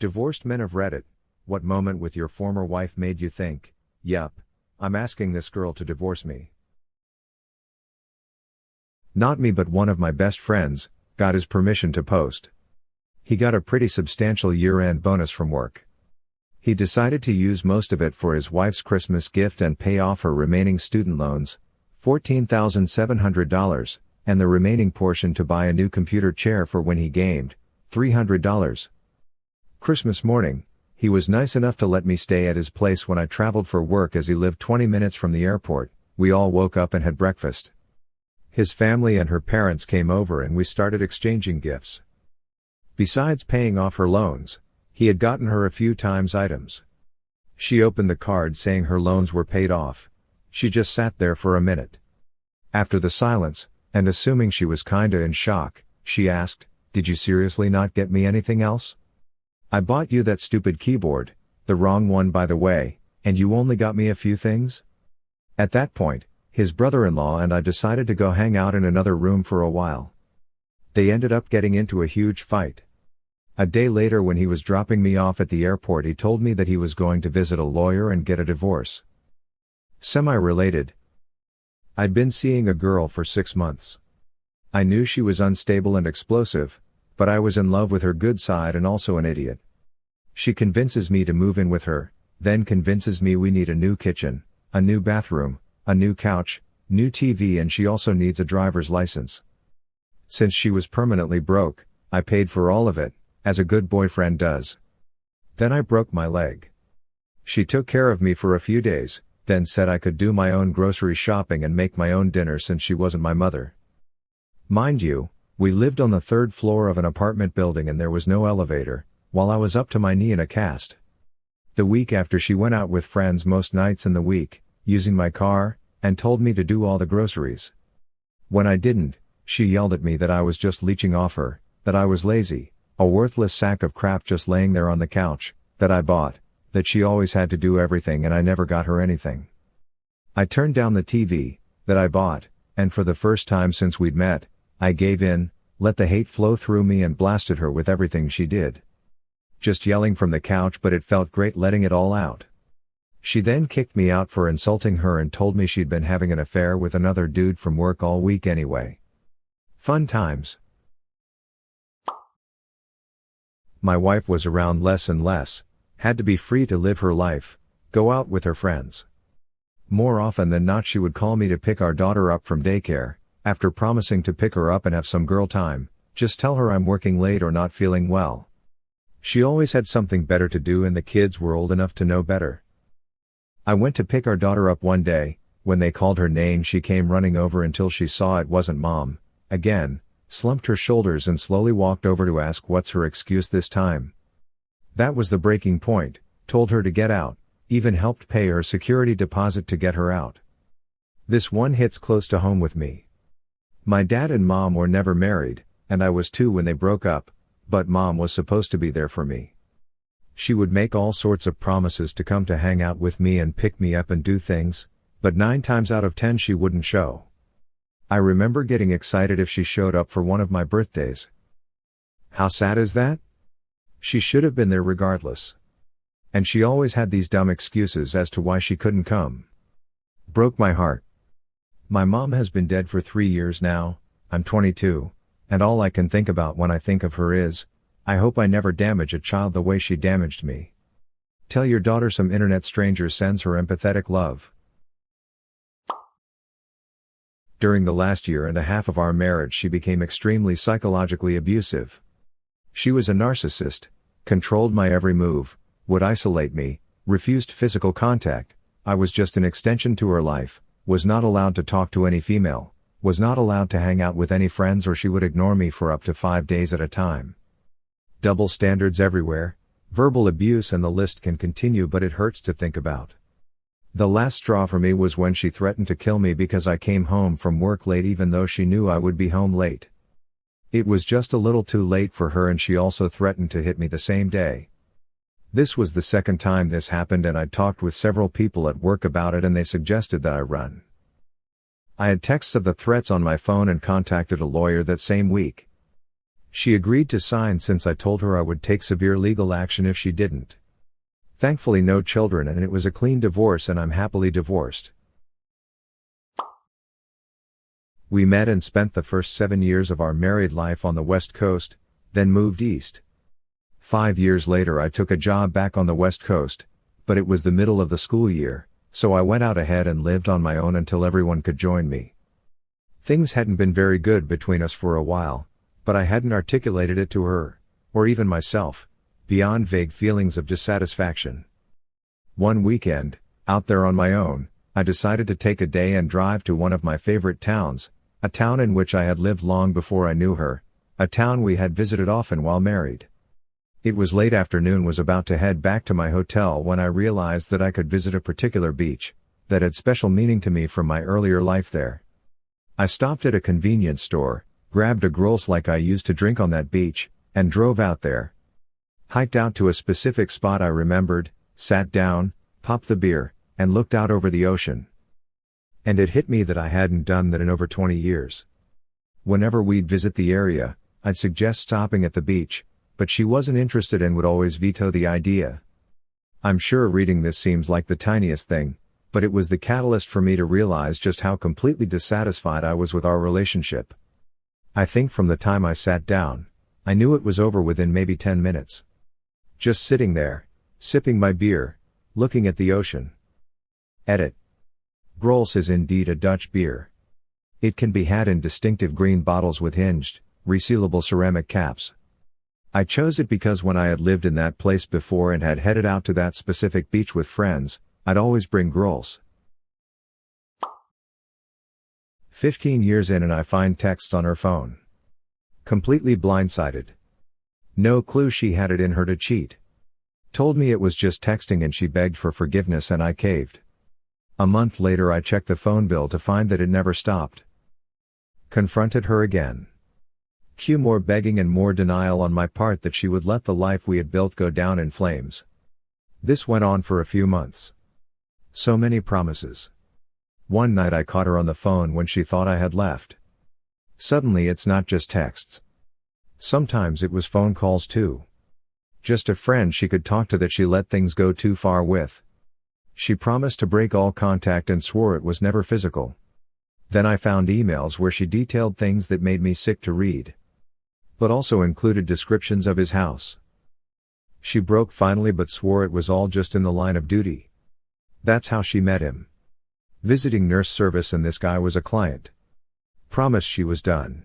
Divorced men of Reddit, what moment with your former wife made you think, yup, I'm asking this girl to divorce me? Not me, but one of my best friends got his permission to post. He got a pretty substantial year-end bonus from work. He decided to use most of it for his wife's Christmas gift and pay off her remaining student loans, $14,700, and the remaining portion to buy a new computer chair for when he gamed, $300. Christmas morning, he was nice enough to let me stay at his place when I traveled for work, as he lived 20 minutes from the airport. We all woke up and had breakfast. His family and her parents came over and we started exchanging gifts. Besides paying off her loans, he had gotten her a few times items. She opened the card saying her loans were paid off. She just sat there for a minute. After the silence, and assuming she was kinda in shock, she asked, "Did you seriously not get me anything else? I bought you that stupid keyboard, the wrong one by the way, and you only got me a few things?" At that point, his brother-in-law and I decided to go hang out in another room for a while. They ended up getting into a huge fight. A day later, when he was dropping me off at the airport, he told me that he was going to visit a lawyer and get a divorce. Semi-related. I'd been seeing a girl for 6 months. I knew she was unstable and explosive, but I was in love with her good side and also an idiot. She convinces me to move in with her, then convinces me we need a new kitchen, a new bathroom, a new couch, new TV, and she also needs a driver's license. Since she was permanently broke, I paid for all of it, as a good boyfriend does. Then I broke my leg. She took care of me for a few days, then said I could do my own grocery shopping and make my own dinner since she wasn't my mother. Mind you, we lived on the 3rd floor of an apartment building and there was no elevator, while I was up to my knee in a cast. The week after, she went out with friends most nights in the week, using my car, and told me to do all the groceries. When I didn't, she yelled at me that I was just leeching off her, that I was lazy, a worthless sack of crap just laying there on the couch, that I bought, that she always had to do everything and I never got her anything. I turned down the TV that I bought, and for the first time since we'd met, I gave in, let the hate flow through me, and blasted her with everything she did. Just yelling from the couch, but it felt great letting it all out. She then kicked me out for insulting her and told me she'd been having an affair with another dude from work all week anyway. Fun times. My wife was around less and less, had to be free to live her life, go out with her friends. More often than not, she would call me to pick our daughter up from daycare. After promising to pick her up and have some girl time, just tell her I'm working late or not feeling well. She always had something better to do, and the kids were old enough to know better. I went to pick our daughter up one day. When they called her name, she came running over until she saw it wasn't Mom, again, slumped her shoulders and slowly walked over to ask what's her excuse this time. That was the breaking point, told her to get out, even helped pay her security deposit to get her out. This one hits close to home with me. My dad and Mom were never married, and I was 2 when they broke up, but Mom was supposed to be there for me. She would make all sorts of promises to come to hang out with me and pick me up and do things, but 9 times out of 10 she wouldn't show. I remember getting excited if she showed up for one of my birthdays. How sad is that? She should have been there regardless. And she always had these dumb excuses as to why she couldn't come. Broke my heart. My mom has been dead for 3 years now. I'm 22, and all I can think about when I think of her is, I hope I never damage a child the way she damaged me. Tell your daughter some internet stranger sends her empathetic love. During the last year and a half of our marriage, she became extremely psychologically abusive. She was a narcissist, controlled my every move, would isolate me, refused physical contact. I was just an extension to her life, was not allowed to talk to any female, was not allowed to hang out with any friends, or she would ignore me for up to 5 days at a time. Double standards everywhere, verbal abuse, and the list can continue, but it hurts to think about. The last straw for me was when she threatened to kill me because I came home from work late, even though she knew I would be home late. It was just a little too late for her, and she also threatened to hit me the same day. This was the second time this happened, and I'd talked with several people at work about it, and they suggested that I run. I had texts of the threats on my phone and contacted a lawyer that same week. She agreed to sign since I told her I would take severe legal action if she didn't. Thankfully no children, and it was a clean divorce, and I'm happily divorced. We met and spent the first 7 years of our married life on the West Coast, then moved east. 5 years later I took a job back on the West Coast, but it was the middle of the school year, so I went out ahead and lived on my own until everyone could join me. Things hadn't been very good between us for a while, but I hadn't articulated it to her, or even myself, beyond vague feelings of dissatisfaction. One weekend, out there on my own, I decided to take a day and drive to one of my favorite towns, a town in which I had lived long before I knew her, a town we had visited often while married. It was late afternoon, was about to head back to my hotel when I realized that I could visit a particular beach that had special meaning to me from my earlier life there. I stopped at a convenience store, grabbed a grolsch like I used to drink on that beach, and drove out there. Hiked out to a specific spot I remembered, sat down, popped the beer, and looked out over the ocean. And it hit me that I hadn't done that in over 20 years. Whenever we'd visit the area, I'd suggest stopping at the beach, but she wasn't interested and would always veto the idea. I'm sure reading this seems like the tiniest thing, but it was the catalyst for me to realize just how completely dissatisfied I was with our relationship. I think from the time I sat down, I knew it was over within maybe 10 minutes. Just sitting there, sipping my beer, looking at the ocean. Edit. Grolsch is indeed a Dutch beer. It can be had in distinctive green bottles with hinged, resealable ceramic caps. I chose it because when I had lived in that place before and had headed out to that specific beach with friends, I'd always bring grolsch. 15 years in and I find texts on her phone. Completely blindsided. No clue she had it in her to cheat. Told me it was just texting and she begged for forgiveness and I caved. A month later I checked the phone bill to find that it never stopped. Confronted her again. Cue more begging and more denial on my part that she would let the life we had built go down in flames. This went on for a few months. So many promises. One night I caught her on the phone when she thought I had left. Suddenly it's not just texts. Sometimes it was phone calls too. Just a friend she could talk to that she let things go too far with. She promised to break all contact and swore it was never physical. Then I found emails where she detailed things that made me sick to read. But also included descriptions of his house. She broke finally but swore it was all just in the line of duty. That's how she met him. Visiting nurse service and this guy was a client. Promised she was done.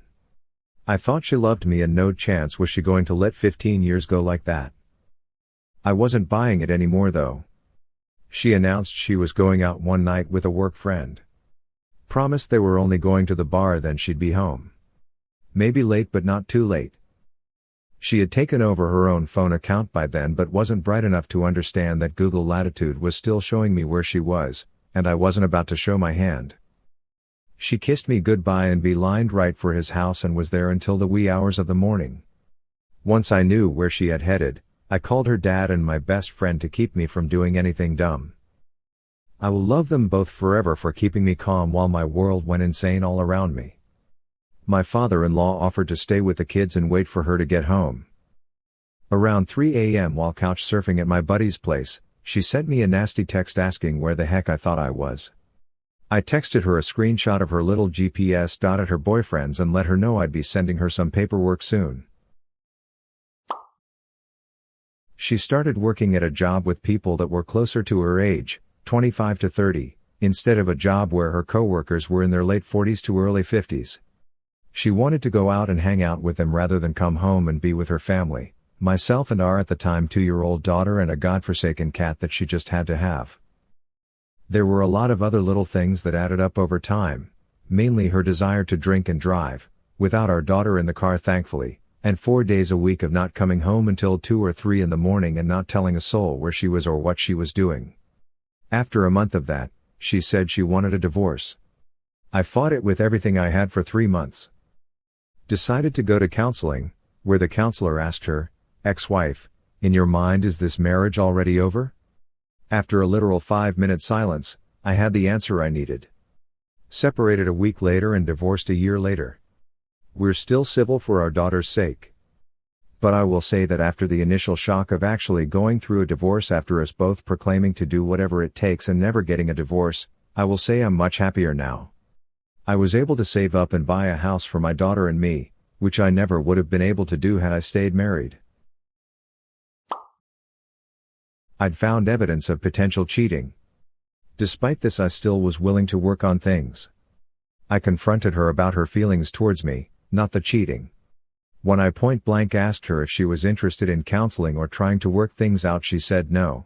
I thought she loved me and no chance was she going to let 15 years go like that. I wasn't buying it anymore though. She announced she was going out one night with a work friend. Promised they were only going to the bar, then she'd be home. Maybe late but not too late. She had taken over her own phone account by then but wasn't bright enough to understand that Google Latitude was still showing me where she was, and I wasn't about to show my hand. She kissed me goodbye and beelined right for his house and was there until the wee hours of the morning. Once I knew where she had headed, I called her dad and my best friend to keep me from doing anything dumb. I will love them both forever for keeping me calm while my world went insane all around me. My father-in-law offered to stay with the kids and wait for her to get home. Around 3 a.m. while couch surfing at my buddy's place, she sent me a nasty text asking where the heck I thought I was. I texted her a screenshot of her little GPS dot at her boyfriend's and let her know I'd be sending her some paperwork soon. She started working at a job with people that were closer to her age, 25 to 30, instead of a job where her coworkers were in their late 40s to early 50s. She wanted to go out and hang out with them rather than come home and be with her family, myself and our at the time 2-year-old daughter and a godforsaken cat that she just had to have. There were a lot of other little things that added up over time, mainly her desire to drink and drive, without our daughter in the car thankfully, and 4 days a week of not coming home until 2 or 3 in the morning and not telling a soul where she was or what she was doing. After a month of that, she said she wanted a divorce. I fought it with everything I had for 3 months. Decided to go to counseling, where the counselor asked her, "Ex-wife, in your mind is this marriage already over?" After a literal 5-minute silence, I had the answer I needed. Separated a week later and divorced a year later. We're still civil for our daughter's sake. But I will say that after the initial shock of actually going through a divorce after us both proclaiming to do whatever it takes and never getting a divorce, I will say I'm much happier now. I was able to save up and buy a house for my daughter and me, which I never would have been able to do had I stayed married. I'd found evidence of potential cheating. Despite this, I still was willing to work on things. I confronted her about her feelings towards me, not the cheating. When I point blank asked her if she was interested in counseling or trying to work things out, she said no.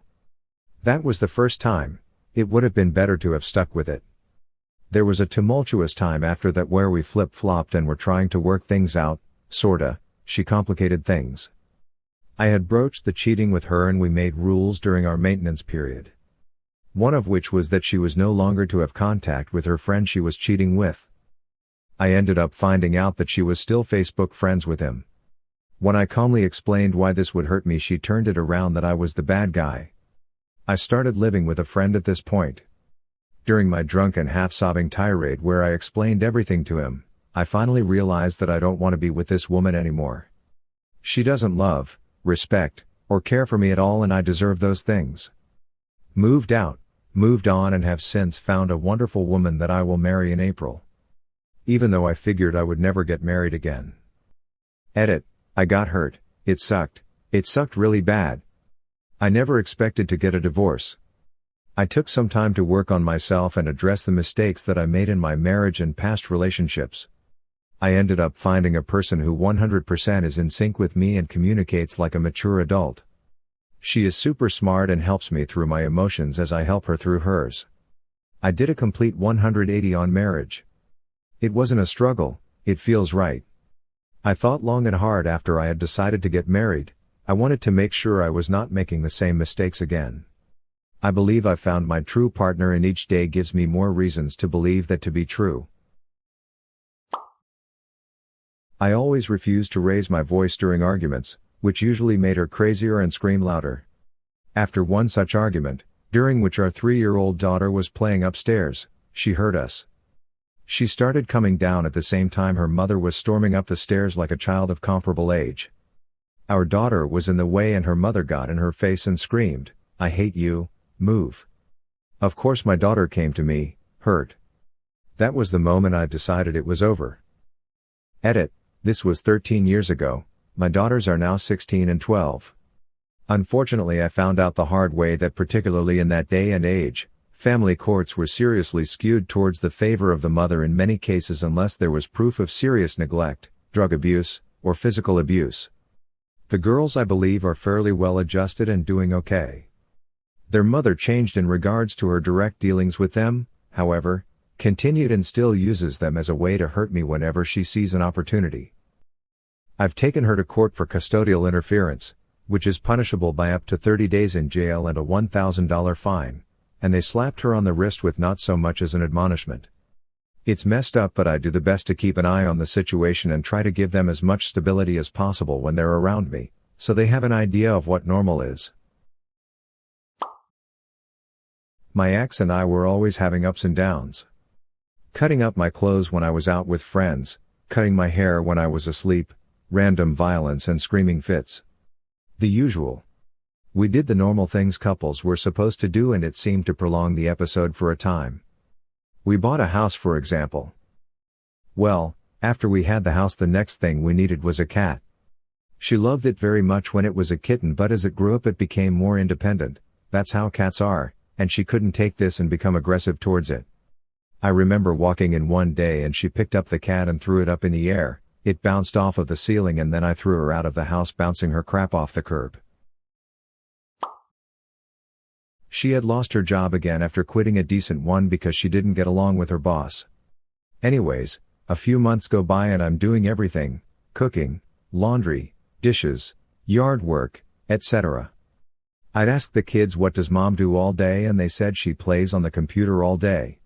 That was the first time. It would have been better to have stuck with it. There was a tumultuous time after that where we flip-flopped and were trying to work things out, sorta. She complicated things. I had broached the cheating with her and we made rules during our maintenance period. One of which was that she was no longer to have contact with her friend she was cheating with. I ended up finding out that she was still Facebook friends with him. When I calmly explained why this would hurt me, she turned it around that I was the bad guy. I started living with a friend at this point. During my drunken half-sobbing tirade where I explained everything to him, I finally realized that I don't want to be with this woman anymore. She doesn't love, respect, or care for me at all, and I deserve those things. Moved out, moved on, and have since found a wonderful woman that I will marry in April. Even though I figured I would never get married again. Edit, I got hurt, it sucked really bad. I never expected to get a divorce. I took some time to work on myself and address the mistakes that I made in my marriage and past relationships. I ended up finding a person who 100% is in sync with me and communicates like a mature adult. She is super smart and helps me through my emotions as I help her through hers. I did a complete 180 on marriage. It wasn't a struggle, it feels right. I thought long and hard after I had decided to get married. I wanted to make sure I was not making the same mistakes again. I believe I found my true partner, and each day gives me more reasons to believe that to be true. I always refused to raise my voice during arguments, which usually made her crazier and scream louder. After one such argument, during which our 3-year-old daughter was playing upstairs, she heard us. She started coming down at the same time her mother was storming up the stairs like a child of comparable age. Our daughter was in the way and her mother got in her face and screamed, "I hate you, move." Of course my daughter came to me, hurt. That was the moment I decided it was over. Edit, this was 13 years ago, my daughters are now 16 and 12. Unfortunately, I found out the hard way that particularly in that day and age, family courts were seriously skewed towards the favor of the mother in many cases unless there was proof of serious neglect, drug abuse, or physical abuse. The girls, I believe, are fairly well adjusted and doing okay. Their mother changed in regards to her direct dealings with them, however, continued and still uses them as a way to hurt me whenever she sees an opportunity. I've taken her to court for custodial interference, which is punishable by up to 30 days in jail and a $1,000 fine, and they slapped her on the wrist with not so much as an admonishment. It's messed up, but I do the best to keep an eye on the situation and try to give them as much stability as possible when they're around me, so they have an idea of what normal is. My ex and I were always having ups and downs. Cutting up my clothes when I was out with friends, cutting my hair when I was asleep, random violence and screaming fits. The usual. We did the normal things couples were supposed to do, and it seemed to prolong the episode for a time. We bought a house, for example. Well, after we had the house, the next thing we needed was a cat. She loved it very much when it was a kitten, but as it grew up it became more independent. That's how cats are, and she couldn't take this and become aggressive towards it. I remember walking in one day and she picked up the cat and threw it up in the air. It bounced off of the ceiling and then I threw her out of the house, bouncing her crap off the curb. She had lost her job again after quitting a decent one because she didn't get along with her boss. Anyways, a few months go by and I'm doing everything: cooking, laundry, dishes, yard work, etc. I'd ask the kids, what does mom do all day, and they said she plays on the computer all day.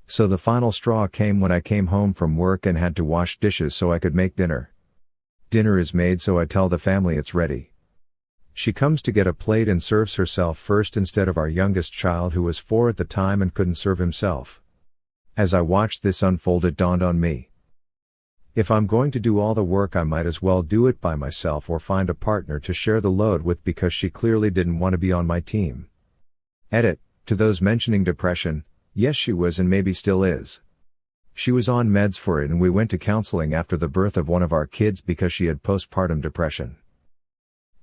So the final straw came when I came home from work and had to wash dishes so I could make dinner. Dinner is made, so I tell the family it's ready. She comes to get a plate and serves herself first instead of our youngest child, who was 4 at the time and couldn't serve himself. As I watched this unfold, it dawned on me. If I'm going to do all the work, I might as well do it by myself or find a partner to share the load with, because she clearly didn't want to be on my team. Edit, to those mentioning depression, yes, she was and maybe still is. She was on meds for it, and we went to counseling after the birth of one of our kids because she had postpartum depression.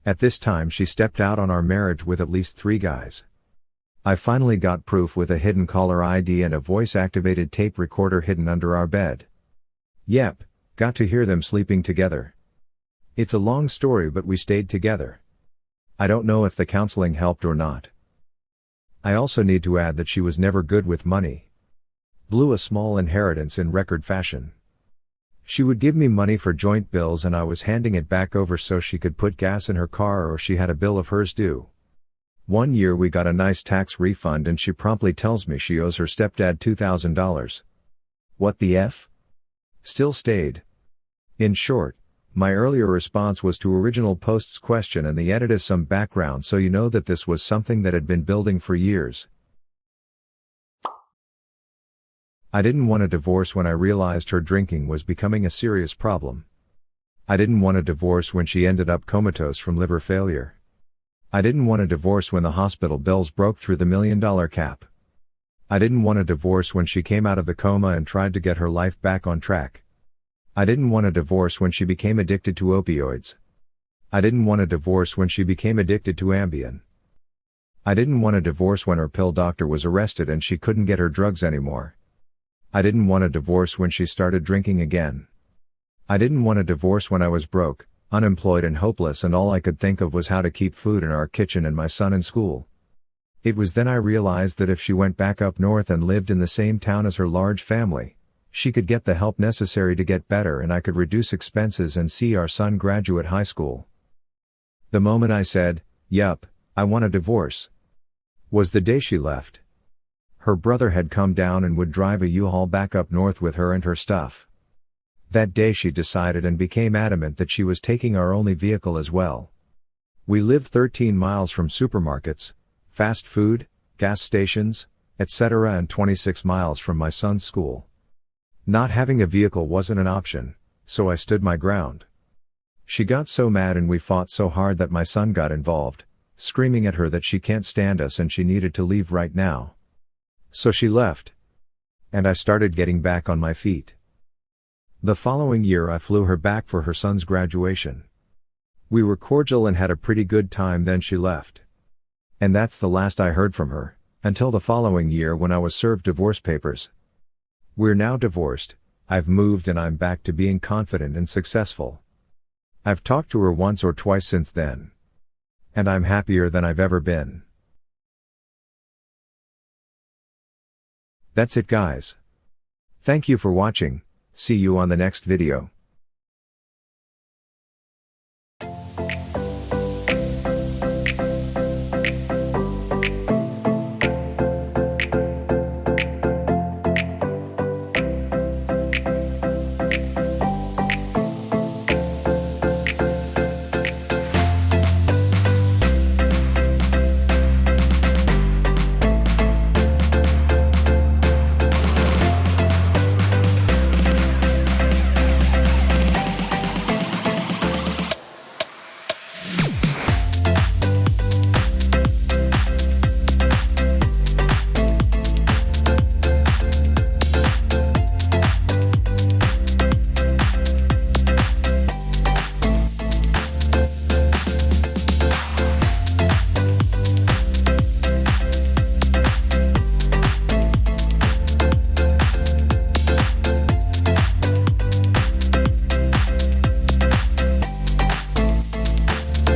At this time she stepped out on our marriage with at least 3 guys. I finally got proof with a hidden caller ID and a voice-activated tape recorder hidden under our bed. Yep, got to hear them sleeping together. It's a long story, but we stayed together. I don't know if the counseling helped or not. I also need to add that she was never good with money. Blew a small inheritance in record fashion. She would give me money for joint bills and I was handing it back over so she could put gas in her car or she had a bill of hers due. One year we got a nice tax refund and she promptly tells me she owes her stepdad $2,000. What the F? Still stayed. In short, my earlier response was to original post's question, and the edit is some background so you know that this was something that had been building for years. I didn't want a divorce when I realized her drinking was becoming a serious problem. I didn't want a divorce when she ended up comatose from liver failure. I didn't want a divorce when the hospital bills broke through the $1 million cap. I didn't want a divorce when she came out of the coma and tried to get her life back on track. I didn't want a divorce when she became addicted to opioids. I didn't want a divorce when she became addicted to Ambien. I didn't want a divorce when her pill doctor was arrested and she couldn't get her drugs anymore. I didn't want a divorce when she started drinking again. I didn't want a divorce when I was broke, unemployed and hopeless and all I could think of was how to keep food in our kitchen and my son in school. It was then I realized that if she went back up north and lived in the same town as her large family, she could get the help necessary to get better and I could reduce expenses and see our son graduate high school. The moment I said, "Yup, I want a divorce," was the day she left. Her brother had come down and would drive a U-Haul back up north with her and her stuff. That day she decided and became adamant that she was taking our only vehicle as well. We lived 13 miles from supermarkets, fast food, gas stations, etc. and 26 miles from my son's school. Not having a vehicle wasn't an option, so I stood my ground. She got so mad and we fought so hard that my son got involved, screaming at her that she can't stand us and she needed to leave right now. So she left. And I started getting back on my feet. The following year I flew her back for her son's graduation. We were cordial and had a pretty good time, then she left. And that's the last I heard from her, until the following year when I was served divorce papers. We're now divorced, I've moved and I'm back to being confident and successful. I've talked to her once or twice since then. And I'm happier than I've ever been. That's it guys. Thank you for watching, see you on the next video.